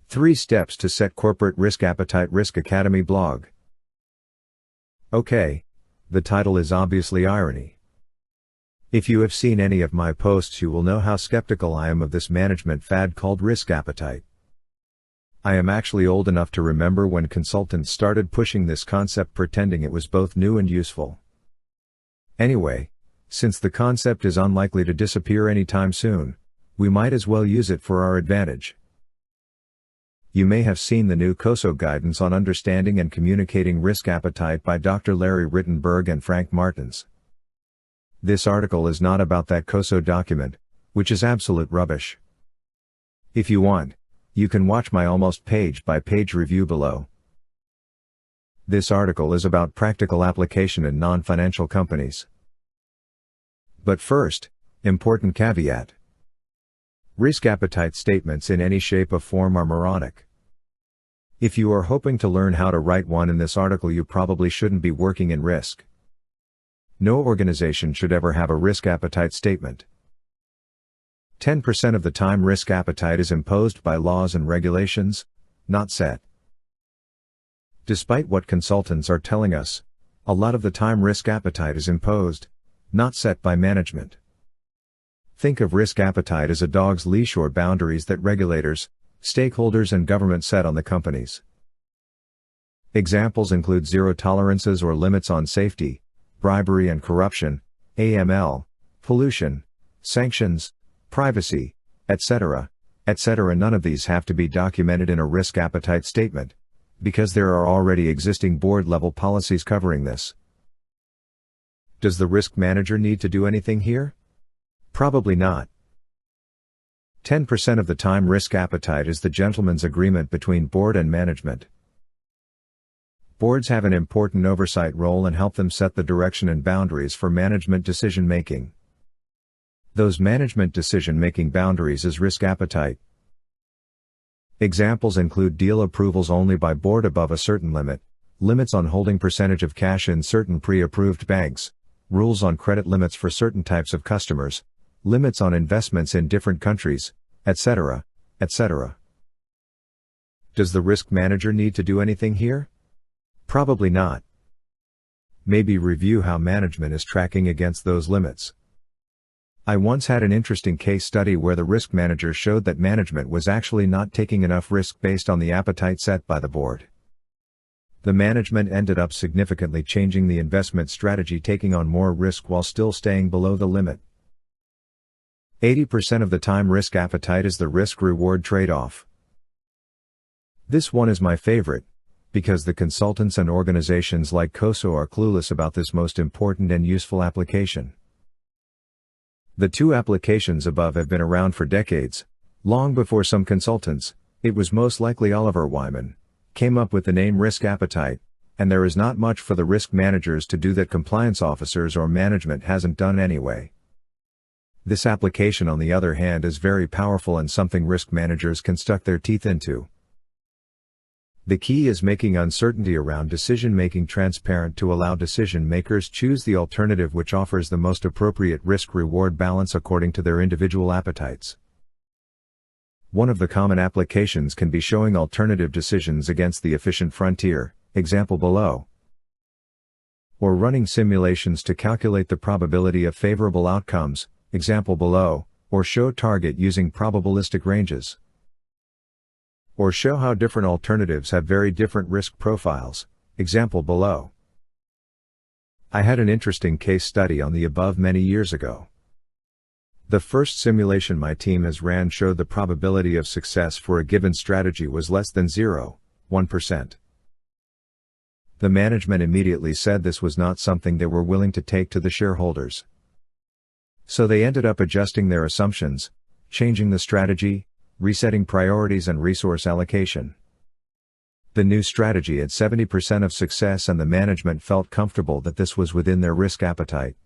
3 Steps to Set Corporate Risk Appetite. Risk Academy blog. Okay, the title is obviously irony. If you have seen any of my posts, you will know how skeptical I am of this management fad called risk appetite. I am actually old enough to remember when consultants started pushing this concept, pretending it was both new and useful. Anyway, since the concept is unlikely to disappear anytime soon, we might as well use it for our advantage. You may have seen the new COSO guidance on understanding and communicating risk appetite by Dr. Larry Rittenberg and Frank Martins. This article is not about that COSO document, which is absolute rubbish. If you want, you can watch my almost page-by-page review below. This article is about practical application in non-financial companies. But first, important caveat. Risk appetite statements in any shape or form are moronic. If you are hoping to learn how to write one in this article, you probably shouldn't be working in risk. No organization should ever have a risk appetite statement. 10% of the time risk appetite is imposed by laws and regulations, not set. Despite what consultants are telling us, a lot of the time risk appetite is imposed, not set by management. Think of risk appetite as a dog's leash or boundaries that regulators, stakeholders and government set on the companies. Examples include zero tolerances or limits on safety, bribery and corruption, AML, pollution, sanctions, privacy, etc., etc. None of these have to be documented in a risk appetite statement, because there are already existing board-level policies covering this. Does the risk manager need to do anything here? Probably not. 10% of the time risk appetite is the gentleman's agreement between board and management. Boards have an important oversight role and help them set the direction and boundaries for management decision-making. Those management decision-making boundaries is risk appetite. Examples include deal approvals only by board above a certain limit, limits on holding percentage of cash in certain pre-approved banks, rules on credit limits for certain types of customers, limits on investments in different countries, etc., etc. Does the risk manager need to do anything here? Probably not. Maybe review how management is tracking against those limits. I once had an interesting case study where the risk manager showed that management was actually not taking enough risk based on the appetite set by the board. The management ended up significantly changing the investment strategy, taking on more risk while still staying below the limit. 80% of the time risk appetite is the risk-reward trade-off. This one is my favorite, because the consultants and organizations like COSO are clueless about this most important and useful application. The two applications above have been around for decades, long before some consultants, it was most likely Oliver Wyman, came up with the name risk appetite, and there is not much for the risk managers to do that compliance officers or management hasn't done anyway. This application, on the other hand, is very powerful and something risk managers can stuck their teeth into. The key is making uncertainty around decision-making transparent to allow decision-makers choose the alternative which offers the most appropriate risk-reward balance according to their individual appetites. One of the common applications can be showing alternative decisions against the efficient frontier, example below, or running simulations to calculate the probability of favorable outcomes, example below, or show target using probabilistic ranges. Or show how different alternatives have very different risk profiles, example below. I had an interesting case study on the above many years ago. The first simulation my team has ran showed the probability of success for a given strategy was less than 0.1%. The management immediately said this was not something they were willing to take to the shareholders. So they ended up adjusting their assumptions, changing the strategy, resetting priorities and resource allocation. The new strategy had 70% of success and the management felt comfortable that this was within their risk appetite.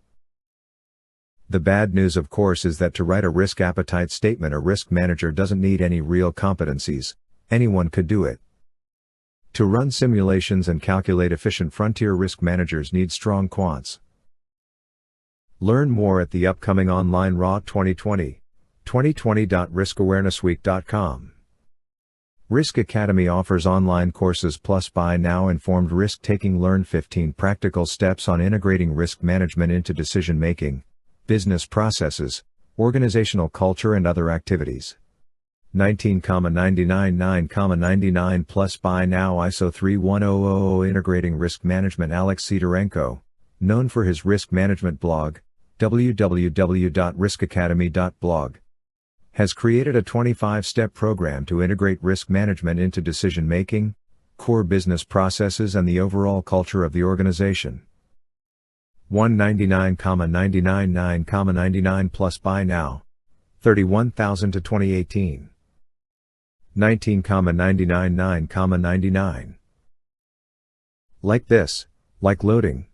The bad news, of course, is that to write a risk appetite statement, a risk manager doesn't need any real competencies, anyone could do it. To run simulations and calculate efficient frontier, risk managers need strong quants. Learn more at the upcoming online RAW 2020, 2020.riskawarenessweek.com. Risk Academy offers online courses plus buy now informed risk-taking. Learn 15 practical steps on integrating risk management into decision-making, business processes, organizational culture and other activities. 19,99 9,99 plus buy now ISO 31000 integrating risk management. Alex Sidorenko, known for his risk management blog, www.riskacademy.blog, has created a 25-step program to integrate risk management into decision-making, core business processes and the overall culture of the organization. 199,99 9,99 plus buy now, 31,000 to 2018. 19,99 9,99. Like this, like loading.